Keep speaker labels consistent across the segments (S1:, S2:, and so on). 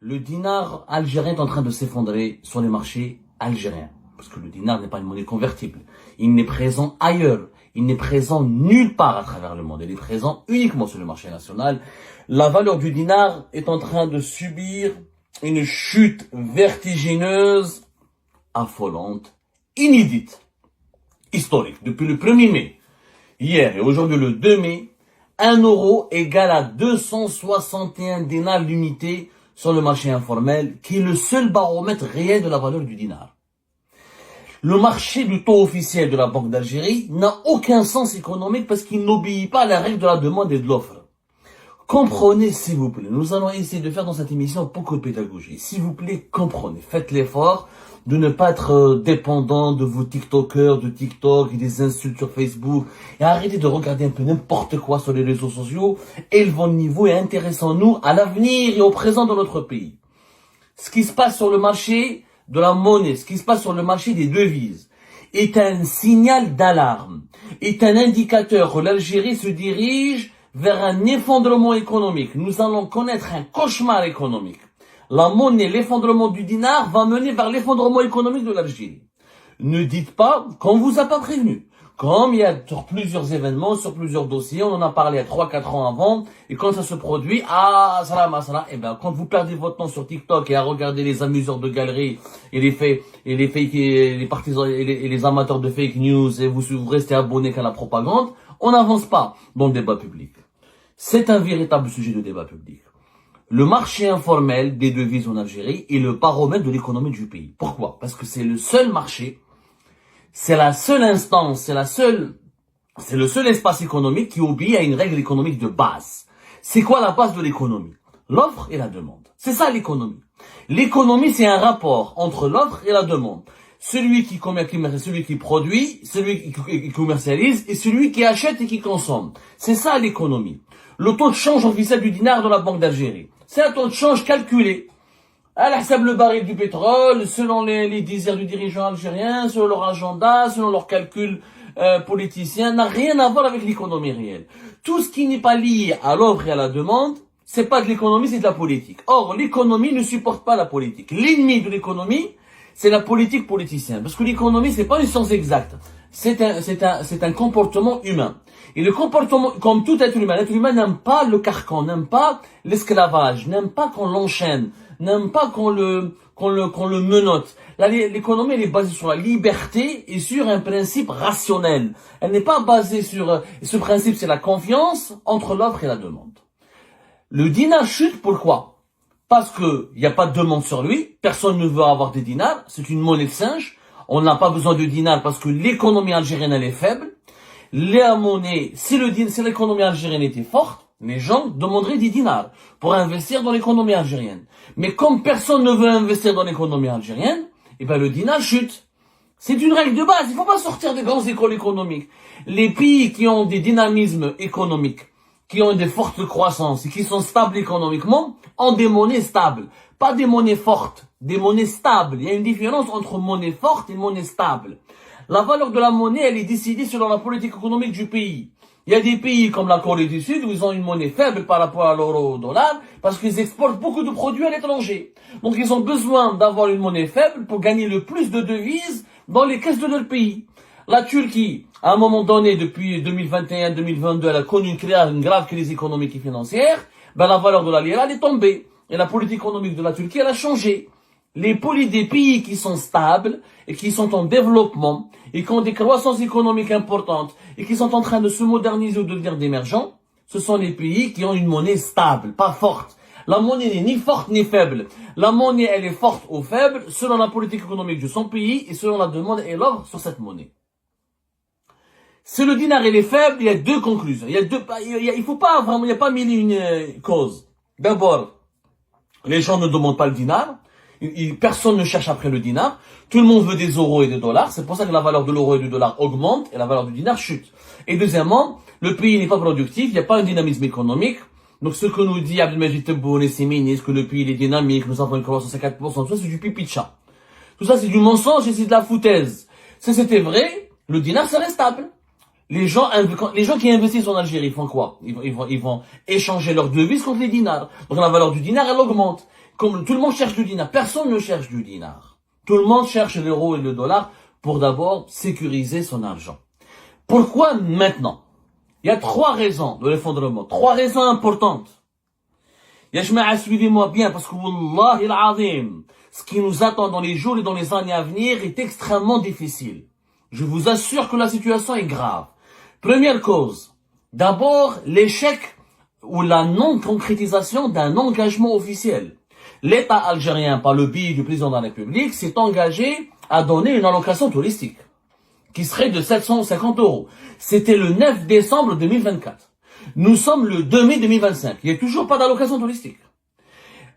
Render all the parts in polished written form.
S1: Le dinar algérien est en train de s'effondrer sur les marchés algériens. Parce que le dinar n'est pas une monnaie convertible. Il n'est présent ailleurs. Il n'est présent nulle part à travers le monde. Il est présent uniquement sur le marché national. La valeur du dinar est en train de subir une chute vertigineuse, affolante, inédite, historique. Depuis le 1er mai, hier et aujourd'hui le 2 mai, 1 euro égale à 261 dinars l'unité sur le marché informel, qui est le seul baromètre réel de la valeur du dinar. Le marché du taux officiel de la Banque d'Algérie n'a aucun sens économique parce qu'il n'obéit pas à la règle de la demande et de l'offre. Comprenez, s'il vous plaît. Nous allons essayer de faire dans cette émission beaucoup de pédagogie. S'il vous plaît, comprenez. Faites l'effort de ne pas être dépendant de vos TikTokers, de TikTok et des insultes sur Facebook. Et arrêtez de regarder un peu n'importe quoi sur les réseaux sociaux. Élevons le niveau et intéressons-nous à l'avenir et au présent de notre pays. Ce qui se passe sur le marché de la monnaie, ce qui se passe sur le marché des devises, est un signal d'alarme, est un indicateur que l'Algérie se dirige vers un effondrement économique. Nous allons connaître un cauchemar économique. La monnaie, l'effondrement du dinar va mener vers l'effondrement économique de l'Algérie. Ne dites pas qu'on vous a pas prévenu. Comme il y a sur plusieurs événements, sur plusieurs dossiers, on en a parlé à 3-4 ans avant, et quand ça se produit, et ben, quand vous perdez votre temps sur TikTok et à regarder les amuseurs de galeries et les partisans et les amateurs de fake news et vous restez abonnés qu'à la propagande, on n'avance pas dans le débat public. C'est un véritable sujet de débat public. Le marché informel des devises en Algérie est le baromètre de l'économie du pays. Pourquoi? Parce que c'est le seul marché, c'est la seule instance, c'est le seul espace économique qui obéit à une règle économique de base. C'est quoi la base de l'économie? L'offre et la demande. C'est ça l'économie. L'économie, c'est un rapport entre l'offre et la demande. Celui qui produit, celui qui commercialise et celui qui achète et qui consomme. C'est ça l'économie. Le taux de change officiel du dinar dans la Banque d'Algérie, c'est un taux de change calculé. À la le baril du pétrole, selon les désirs du dirigeant algérien, selon leur agenda, selon leurs calculs politiciens, n'a rien à voir avec l'économie réelle. Tout ce qui n'est pas lié à l'offre et à la demande, c'est pas de l'économie, c'est de la politique. Or, l'économie ne supporte pas la politique. L'ennemi de l'économie, c'est la politique politicienne. Parce que l'économie, c'est pas une science exacte. C'est un comportement humain. Et le comportement, comme tout être humain n'aime pas le carcan, n'aime pas l'esclavage, n'aime pas qu'on l'enchaîne, n'aime pas qu'on le menotte. L'économie, elle est basée sur la liberté et sur un principe rationnel. Elle n'est pas basée sur, ce principe, c'est la confiance entre l'offre et la demande. Le dinar chute, pourquoi? Parce que il n'y a pas de demande sur lui, personne ne veut avoir des dinars, c'est une monnaie de singe, on n'a pas besoin de dinars parce que l'économie algérienne, elle est faible. La monnaie, si l'économie algérienne était forte, les gens demanderaient des dinars pour investir dans l'économie algérienne. Mais comme personne ne veut investir dans l'économie algérienne, eh ben le dinar chute. C'est une règle de base, il faut pas sortir des grandes écoles économiques. Les pays qui ont des dynamismes économiques, qui ont des fortes croissances et qui sont stables économiquement, ont des monnaies stables. Pas des monnaies fortes, des monnaies stables. Il y a une différence entre monnaie forte et monnaie stable. La valeur de la monnaie, elle est décidée selon la politique économique du pays. Il y a des pays comme la Corée du Sud où ils ont une monnaie faible par rapport à l'euro au dollar parce qu'ils exportent beaucoup de produits à l'étranger. Donc ils ont besoin d'avoir une monnaie faible pour gagner le plus de devises dans les caisses de leur pays. La Turquie, à un moment donné, depuis 2021-2022, elle a connu une grave crise économique et financière. Ben, la valeur de la lira, elle est tombée. Et la politique économique de la Turquie, elle a changé. Des pays qui sont stables et qui sont en développement et qui ont des croissances économiques importantes et qui sont en train de se moderniser ou de devenir d'émergents, ce sont les pays qui ont une monnaie stable, pas forte. La monnaie n'est ni forte ni faible. La monnaie, elle est forte ou faible selon la politique économique de son pays et selon la demande et l'offre sur cette monnaie. Si le dinar il est faible, il y a deux conclusions. Il faut pas vraiment, il n'y a pas mille et une causes. D'abord, les gens ne demandent pas le dinar. Personne ne cherche après le dinar. Tout le monde veut des euros et des dollars. C'est pour ça que la valeur de l'euro et du dollar augmente et la valeur du dinar chute. Et deuxièmement, le pays n'est pas productif. Il n'y a pas un dynamisme économique. Donc ce que nous dit Abdelmajid Tebboune et ses ministres, que le pays est dynamique, nous avons une croissance à 4%, tout ça c'est du pipi de chat. Tout ça c'est du mensonge et c'est de la foutaise. Si c'était vrai, le dinar serait stable. Les gens qui investissent en Algérie font quoi? Ils vont échanger leurs devises contre les dinars. Donc la valeur du dinar, elle augmente. Comme tout le monde cherche du dinar, personne ne cherche du dinar. Tout le monde cherche l'euro et le dollar pour d'abord sécuriser son argent. Pourquoi maintenant? Il y a 3 raisons de l'effondrement, 3 raisons importantes. Ya jama'a, suivez-moi bien, parce que Wallahi al-Azim, ce qui nous attend dans les jours et dans les années à venir est extrêmement difficile. Je vous assure que la situation est grave. Première cause, d'abord l'échec ou la non-concrétisation d'un engagement officiel. L'État algérien, par le biais du président de la République, s'est engagé à donner une allocation touristique qui serait de 750 €. C'était le 9 décembre 2024. Nous sommes le 2 mai 2025. Il n'y a toujours pas d'allocation touristique.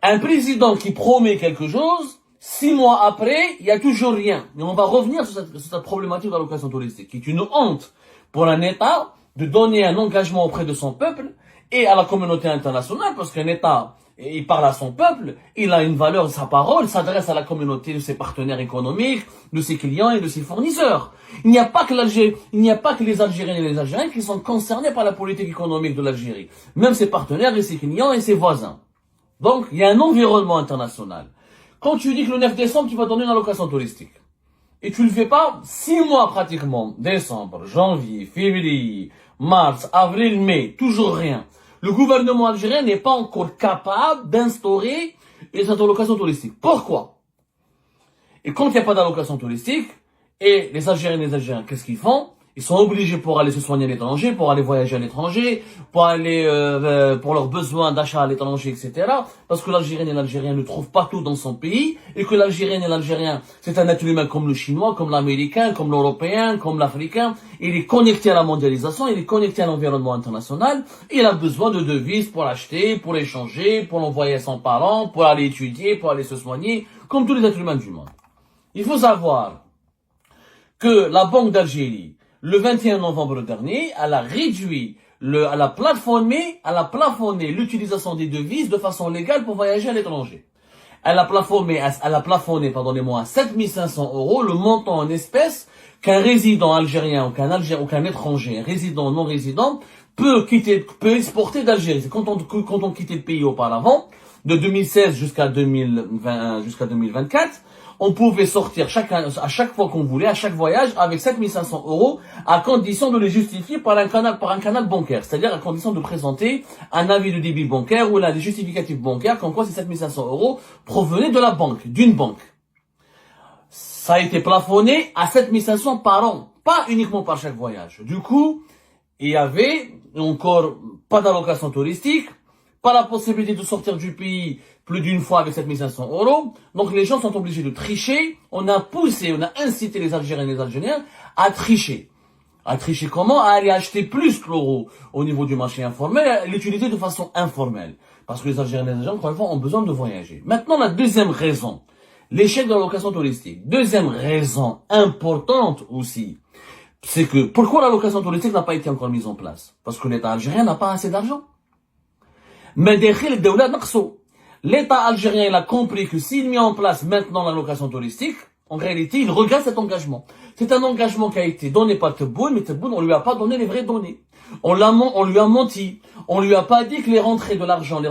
S1: Un président qui promet quelque chose, 6 mois après, il n'y a toujours rien. Et on va revenir sur cette problématique d'allocation touristique, qui est une honte pour un État de donner un engagement auprès de son peuple et à la communauté internationale, parce qu'un État, il parle à son peuple, il a une valeur, sa parole s'adresse à la communauté de ses partenaires économiques, de ses clients et de ses fournisseurs. Il n'y a pas que les Algériens et les Algériens qui sont concernés par la politique économique de l'Algérie. Même ses partenaires et ses clients et ses voisins. Donc, il y a un environnement international. Quand tu dis que le 9 décembre, tu vas donner une allocation touristique, et tu le fais pas 6 mois pratiquement, décembre, janvier, février, mars, avril, mai, toujours rien. Le gouvernement algérien n'est pas encore capable d'instaurer cette allocation touristique. Pourquoi? Et quand il n'y a pas d'allocation touristique, et les Algériens et les Algériens, qu'est-ce qu'ils font? Ils sont obligés pour aller se soigner à l'étranger, pour aller voyager à l'étranger, pour aller pour leurs besoins d'achat à l'étranger, etc. Parce que l'Algérien et l'Algérien ne trouvent pas tout dans son pays, et que l'Algérien et l'Algérien, c'est un être humain comme le Chinois, comme l'Américain, comme l'Européen, comme l'Africain. Il est connecté à la mondialisation, il est connecté à l'environnement international. Il a besoin de devises pour acheter, pour échanger, pour l'envoyer à son parent, pour aller étudier, pour aller se soigner, comme tous les êtres humains du monde. Il faut savoir que la Banque d'Algérie, le 21 novembre dernier, elle a réduit, elle a plafonné l'utilisation des devises de façon légale pour voyager à l'étranger. Elle a plafonné, pardonnez-moi, à 7500 € le montant en espèces qu'un résident algérien ou qu'un étranger, un résident ou non résident, peut exporter d'Algérie. C'est quand on quittait le pays auparavant, de 2016 jusqu'à 2024, on pouvait sortir à chaque fois qu'on voulait, à chaque voyage, avec 7500 € à condition de les justifier par un canal bancaire. C'est-à-dire à condition de présenter un avis de débit bancaire ou des justificatifs bancaires, comme quoi ces 7500 € provenaient de la banque, d'une banque. Ça a été plafonné à 7500 par an, pas uniquement par chaque voyage. Du coup, il y avait encore pas d'allocation touristique, pas la possibilité de sortir du pays plus d'une fois avec 7500 €. Donc les gens sont obligés de tricher. On a incité les Algériens et les Algériens à tricher. À tricher comment? À aller acheter plus que l'euro au niveau du marché informel, à l'utiliser de façon informelle. Parce que les Algériens et les Algériens, encore une fois, ont besoin de voyager. Maintenant, la deuxième raison. L'échec de l'allocation touristique. Deuxième raison importante aussi. C'est que, pourquoi l'allocation touristique n'a pas été encore mise en place? Parce que l'État algérien n'a pas assez d'argent. Mais l'État algérien, il a compris que s'il met en place maintenant l'allocation touristique, en réalité, il regarde cet engagement. C'est un engagement qui a été donné par Tebboune, mais Tebboune, on lui a pas donné les vraies données. On lui a menti. On lui a pas dit que les rentrées de l'argent,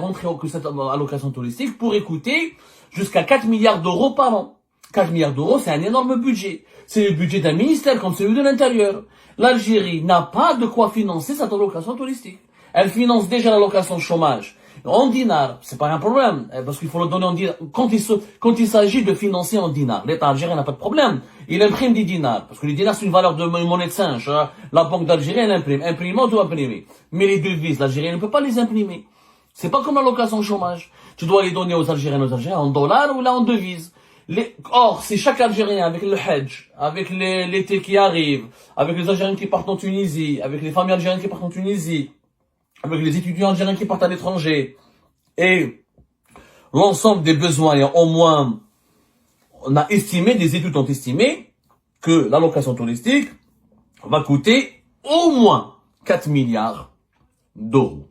S1: que cette allocation touristique pourrait coûter jusqu'à 4 milliards d'euros par an. 4 milliards d'euros, c'est un énorme budget. C'est le budget d'un ministère comme celui de l'Intérieur. L'Algérie n'a pas de quoi financer cette allocation touristique. Elle finance déjà l'allocation chômage en dinars, c'est pas un problème, parce qu'il faut le donner en dinars. Quand il s'agit de financer en dinars, l'État algérien n'a pas de problème. Il imprime des dinars, parce que les dinars c'est une valeur de monnaie de singe. Hein. La Banque d'Algérie, elle imprime. Imprimant doit imprimer. Mais les devises, l'Algérien ne peut pas les imprimer. C'est pas comme l'allocation chômage. Tu dois les donner aux Algériens en dollars ou là en devises. Or, c'est chaque Algérien avec le Hajj, avec l'été qui arrive, avec les Algériens qui partent en Tunisie, avec les familles algériennes qui partent en Tunisie, avec les étudiants algériens qui partent à l'étranger, et l'ensemble des besoins, il y a au moins, des études ont estimé que l'allocation touristique va coûter au moins 4 milliards d'euros.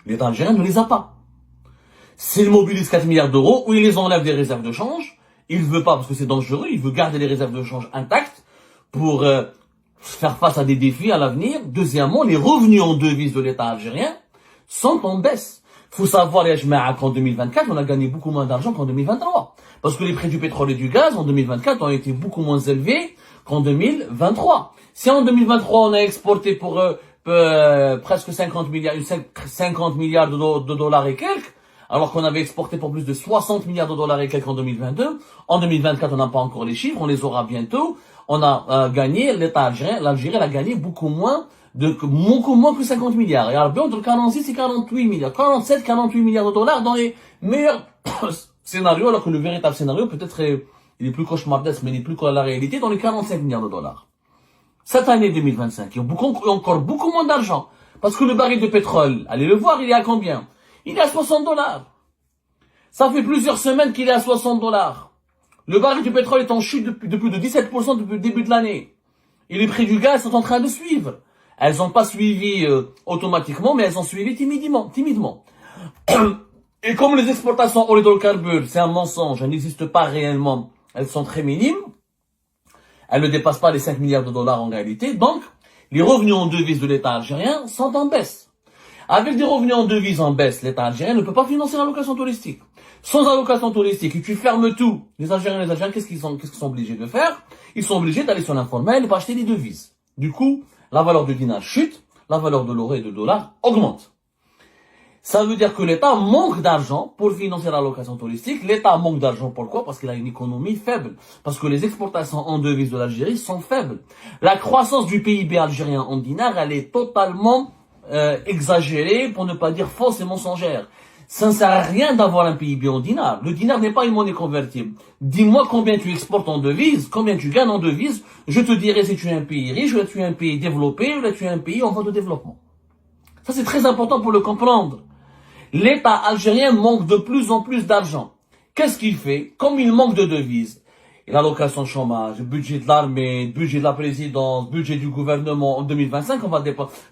S1: L'État algérien ne les a pas. S'il mobilise 4 milliards d'euros, ou il les enlève des réserves de change, il veut pas parce que c'est dangereux, il veut garder les réserves de change intactes pour faire face à des défis à l'avenir. Deuxièmement, les revenus en devises de l'État algérien sont en baisse. Faut savoir, les Jma'a, qu'en 2024, on a gagné beaucoup moins d'argent qu'en 2023. Parce que les prix du pétrole et du gaz, en 2024, ont été beaucoup moins élevés qu'en 2023. Si en 2023, on a exporté pour presque 50 milliards de dollars et quelques, alors qu'on avait exporté pour plus de 60 milliards de dollars et quelques en 2022, en 2024, on n'a pas encore les chiffres, on les aura bientôt. On a gagné, l'Algérie, elle a gagné beaucoup moins que 50 milliards. Et alors, entre 46 et 48 milliards, 47, 48 milliards de dollars dans les meilleurs scénarios, alors que le véritable scénario, peut-être, il est plus cauchemardesque, mais il est plus que la réalité, dans les 45 milliards de dollars. Cette année 2025, il y a encore beaucoup moins d'argent. Parce que le baril de pétrole, allez le voir, il est à combien? Il est à 60 dollars. Ça fait plusieurs semaines qu'il est à 60 dollars. Le baril du pétrole est en chute de plus de 17% depuis le début de l'année. Et les prix du gaz sont en train de suivre. Elles n'ont pas suivi automatiquement, mais elles ont suivi timidement. Et comme les exportations hydrocarbures, c'est un mensonge, elles n'existent pas réellement, elles sont très minimes, elles ne dépassent pas les 5 milliards de dollars en réalité, donc les revenus en devises de l'État algérien sont en baisse. Avec des revenus en devises en baisse, l'État algérien ne peut pas financer l'allocation touristique. Sans allocation touristique, et tu fermes tout, les Algériens, qu'est-ce qu'ils sont obligés de faire? Ils sont obligés d'aller sur l'informel pour acheter des devises. Du coup, la valeur du dinar chute, la valeur de l'euro et de dollar augmente. Ça veut dire que l'État manque d'argent pour financer l'allocation touristique. L'État manque d'argent pourquoi? Parce qu'il a une économie faible. Parce que les exportations en devises de l'Algérie sont faibles. La croissance du PIB algérien en dinars, elle est totalement exagérée, pour ne pas dire fausse et mensongère. Ça ne sert à rien d'avoir un PIB en dinars. Le dinar n'est pas une monnaie convertible. Dis-moi combien tu exportes en devises, combien tu gagnes en devises. Je te dirai si tu es un pays riche, ou si tu es un pays développé, ou si tu es un pays en voie de développement. Ça, c'est très important pour le comprendre. L'État algérien manque de plus en plus d'argent. Qu'est-ce qu'il fait? Comme il manque de devises, l'allocation chômage, le budget de l'armée, le budget de la présidence, le budget du gouvernement en 2025,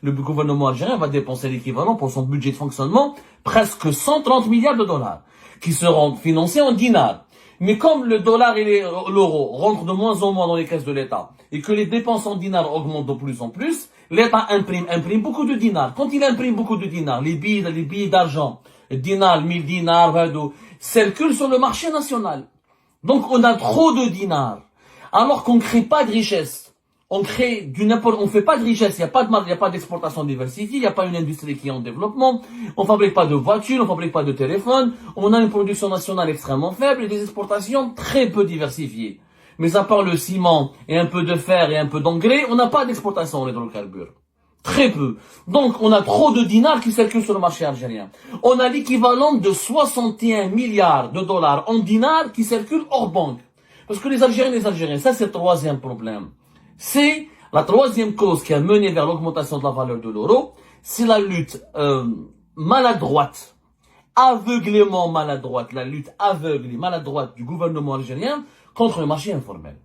S1: le gouvernement algérien va dépenser l'équivalent pour son budget de fonctionnement, presque 130 milliards de dollars, qui seront financés en dinars. Mais comme le dollar et l'euro rentrent de moins en moins dans les caisses de l'État, et que les dépenses en dinars augmentent de plus en plus, l'État imprime beaucoup de dinars. Quand il imprime beaucoup de dinars, les billets d'argent, dinars, 1000 dinars, circulent sur le marché national. Donc on a trop de dinars, alors qu'on ne crée pas de richesse. On fait pas de richesse, il n'y a pas d'exportation diversifiée, il n'y a pas une industrie qui est en développement, on fabrique pas de voitures, on fabrique pas de téléphones, on a une production nationale extrêmement faible et des exportations très peu diversifiées. Mais à part le ciment et un peu de fer et un peu d'engrais, on n'a pas d'exportation en hydrocarbures. Très peu. Donc, on a trop de dinars qui circulent sur le marché algérien. On a l'équivalent de 61 milliards de dollars en dinars qui circulent hors banque. Parce que les Algériens, ça c'est le troisième problème. C'est la troisième cause qui a mené vers l'augmentation de la valeur de l'euro. C'est la lutte maladroite, aveuglément maladroite, la lutte aveugle et maladroite du gouvernement algérien contre le marché informel.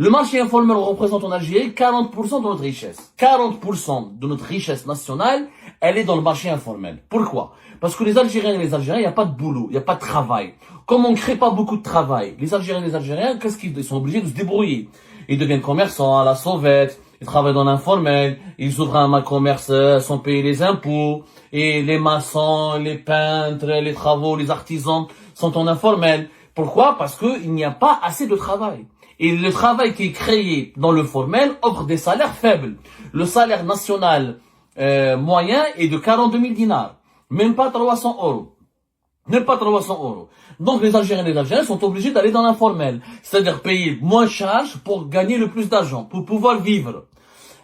S1: Le marché informel représente en Algérie 40% de notre richesse. 40% de notre richesse nationale, elle est dans le marché informel. Pourquoi? Parce que les Algériens, il n'y a pas de boulot, il n'y a pas de travail. Comme on ne crée pas beaucoup de travail, les Algériens, qu'est-ce qu'ils sont obligés de se débrouiller? Ils deviennent commerçants à la sauvette, ils travaillent dans l'informel, ils ouvrent un commerce sans payer les impôts, et les maçons, les peintres, les travaux, les artisans sont en informel. Pourquoi? Parce qu'il n'y a pas assez de travail. Et le travail qui est créé dans le formel offre des salaires faibles. Le salaire national moyen est de 42 000 dinars. Même pas 300 euros. Même pas 300 euros. Donc les Algériens sont obligés d'aller dans l'informel. C'est-à-dire payer moins de charges pour gagner le plus d'argent, pour pouvoir vivre.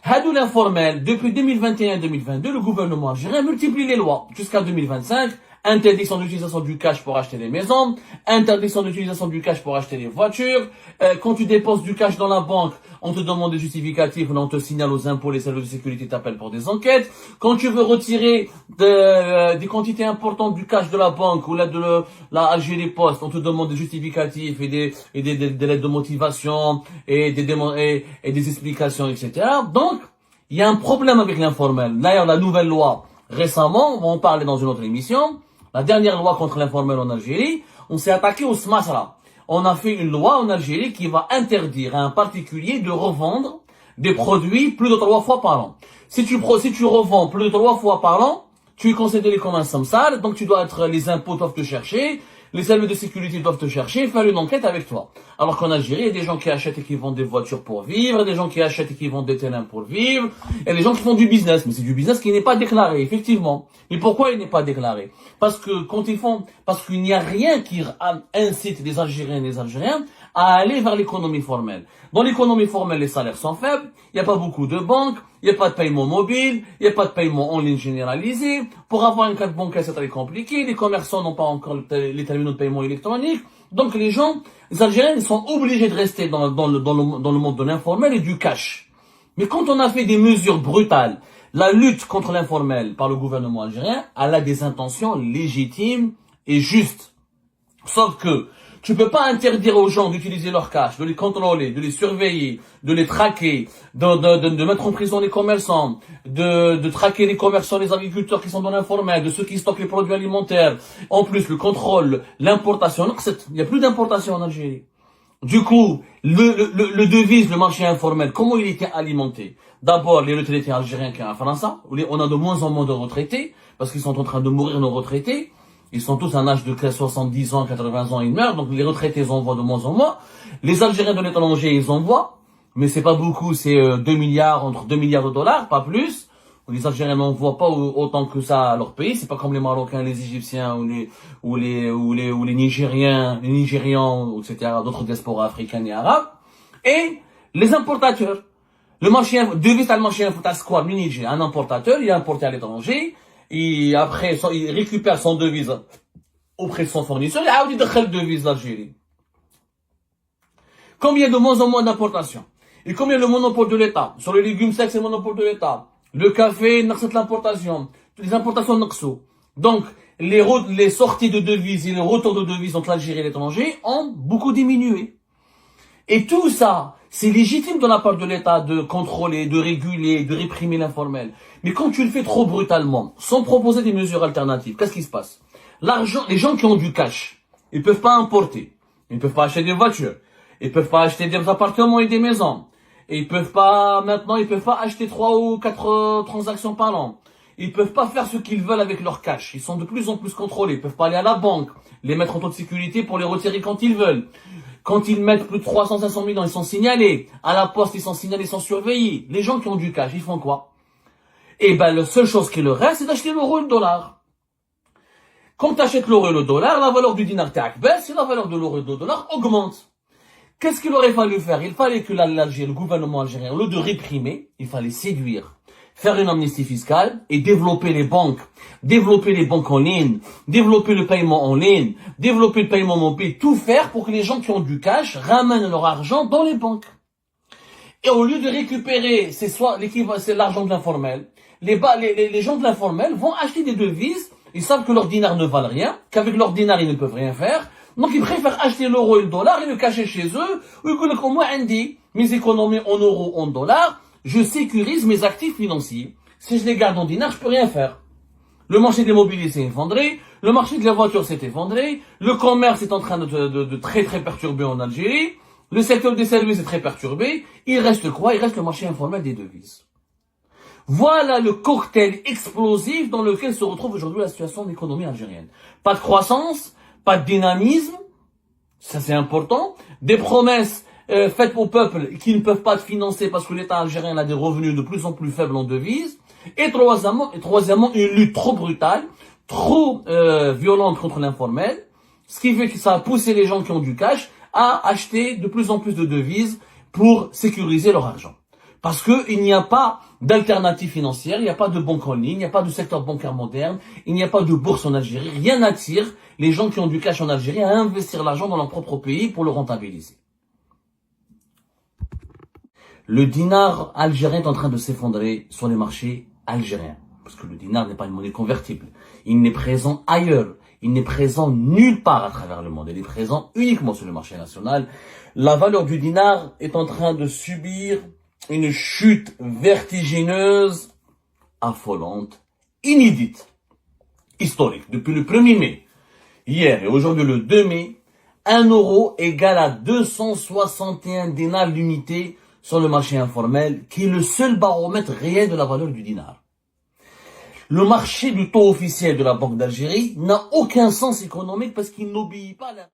S1: Hadou l'informel, depuis 2021-2022, le gouvernement algérien multiplie les lois jusqu'à 2025. Interdiction d'utilisation du cash pour acheter des maisons, interdiction d'utilisation du cash pour acheter des voitures. Quand tu déposes du cash dans la banque, on te demande des justificatifs, on te signale aux impôts, les services de sécurité t'appellent pour des enquêtes. Quand tu veux retirer des quantités importantes du cash de la banque ou de la Algérie Post, on te demande des justificatifs et des lettres de motivation et des explications, etc. Donc, il y a un problème avec l'informel. D'ailleurs, la nouvelle loi, récemment, on va en parler dans une autre émission, la dernière loi contre l'informel en Algérie, on s'est attaqué au smasra. On a fait une loi en Algérie qui va interdire à un particulier de revendre des produits plus de 3 fois par an. Si tu revends plus de 3 fois par an, tu es considéré comme un samsar, donc tu dois être, les impôts doivent te chercher, les services de sécurité doivent te chercher, faire une enquête avec toi. Alors qu'en Algérie, il y a des gens qui achètent et qui vendent des voitures pour vivre, il y a des gens qui achètent et qui vendent des terrains pour vivre, il y a des gens qui font du business, mais c'est du business qui n'est pas déclaré, effectivement. Mais pourquoi il n'est pas déclaré? Parce qu'il n'y a rien qui incite les Algériens et les Algériens à aller vers l'économie formelle. Dans l'économie formelle, les salaires sont faibles, il n'y a pas beaucoup de banques, il n'y a pas de paiement mobile, il n'y a pas de paiement en ligne généralisé. Pour avoir une carte bancaire, c'est très compliqué. Les commerçants n'ont pas encore les terminaux de paiement électronique. Donc les Algériens, ils sont obligés de rester dans le monde de l'informel et du cash. Mais quand on a fait des mesures brutales, la lutte contre l'informel par le gouvernement algérien, elle a des intentions légitimes et justes. Sauf que tu peux pas interdire aux gens d'utiliser leur cash, de les contrôler, de les surveiller, de les traquer, de mettre en prison les commerçants, de traquer les commerçants, les agriculteurs qui sont dans l'informel, de ceux qui stockent les produits alimentaires. En plus, le contrôle, l'importation. Il n'y a plus d'importation en Algérie. Du coup, le devise, le marché informel, comment il était alimenté? D'abord, les retraités algériens qui sont en France, on a de moins en moins de retraités, parce qu'ils sont en train de mourir nos retraités. Ils sont tous à un âge de 70 ans, 80 ans, ils meurent, donc les retraités envoient de moins en moins. Les Algériens de l'étranger, ils envoient, mais c'est pas beaucoup, c'est 2 milliards, entre 2 milliards de dollars, pas plus. Les Algériens n'envoient pas autant que ça à leur pays, c'est pas comme les Marocains, les Égyptiens, ou les Nigériens, les Nigérians, etc., d'autres diasporas africaines et arabes. Et les importateurs. Le marché, devise à le marché, t'as quoi? Le Niger, un importateur, il est importé à l'étranger, et après, il récupère son devise auprès de son fournisseur, et il a une devise d'Algérie. Combien de moins en moins d'importations? Et combien le monopole de l'État? Sur les légumes secs, c'est le monopole de l'État. Le café, c'est l'importation. Les importations n'exo. Donc, les sorties de devises et le retour de devises entre l'Algérie et l'étranger ont beaucoup diminué. Et tout ça, c'est légitime de la part de l'État de contrôler, de réguler, de réprimer l'informel. Mais quand tu le fais trop brutalement, sans proposer des mesures alternatives, qu'est-ce qui se passe? L'argent, les gens qui ont du cash, ils peuvent pas importer. Ils peuvent pas acheter des voitures. Ils peuvent pas acheter des appartements et des maisons. Et ils peuvent pas acheter 3 ou 4 transactions par an. Ils peuvent pas faire ce qu'ils veulent avec leur cash. Ils sont de plus en plus contrôlés. Ils peuvent pas aller à la banque, les mettre en taux de sécurité pour les retirer quand ils veulent. Quand ils mettent plus de 300, 500 000 ans, ils sont signalés. À la poste, ils sont signalés, ils sont surveillés. Les gens qui ont du cash, ils font quoi? Eh ben, la seule chose qui leur reste, c'est d'acheter l'euro et le dollar. Quand tu achètes l'euro et le dollar, la valeur du dinar baisse et la valeur de l'euro et du dollar augmente. Qu'est-ce qu'il aurait fallu faire? Il fallait que l'Algérie, le gouvernement algérien, au lieu de réprimer, il fallait séduire, faire une amnistie fiscale et développer les banques en ligne, développer le paiement en ligne, développer le paiement mobile, tout faire pour que les gens qui ont du cash ramènent leur argent dans les banques. Et au lieu de récupérer, c'est l'argent de l'informel, les gens de l'informel vont acheter des devises, ils savent que leur dinar ne valent rien, qu'avec leur dinar ils ne peuvent rien faire, donc ils préfèrent acheter l'euro et le dollar et le cacher chez eux, ou ils au moins mes économies en euros, en dollars, je sécurise mes actifs financiers. Si je les garde en dinars, je peux rien faire. Le marché des mobiliers s'est effondré, le marché de la voiture s'est effondré, le commerce est en train de très très perturber en Algérie, le secteur des services est très perturbé, il reste quoi? Il reste le marché informel des devises. Voilà le cocktail explosif dans lequel se retrouve aujourd'hui la situation de l'économie algérienne. Pas de croissance, pas de dynamisme, ça c'est important, des promesses faites au peuple qui ne peuvent pas être financées parce que l'État algérien a des revenus de plus en plus faibles en devises, et troisièmement, une lutte trop brutale, trop violente contre l'informel, ce qui fait que ça a poussé les gens qui ont du cash à acheter de plus en plus de devises pour sécuriser leur argent. Parce que il n'y a pas d'alternative financière, il n'y a pas de banque en ligne, il n'y a pas de secteur bancaire moderne, il n'y a pas de bourse en Algérie, rien n'attire les gens qui ont du cash en Algérie à investir l'argent dans leur propre pays pour le rentabiliser. Le dinar algérien est en train de s'effondrer sur les marchés algériens. Parce que le dinar n'est pas une monnaie convertible. Il n'est présent ailleurs. Il n'est présent nulle part à travers le monde. Il est présent uniquement sur le marché national. La valeur du dinar est en train de subir une chute vertigineuse, affolante, inédite, historique. Depuis le 1er mai, hier et aujourd'hui le 2 mai, 1 euro égale à 261 dinars l'unité sur le marché informel, qui est le seul baromètre réel de la valeur du dinar. Le marché du taux officiel de la Banque d'Algérie n'a aucun sens économique parce qu'il n'obéit pas à la...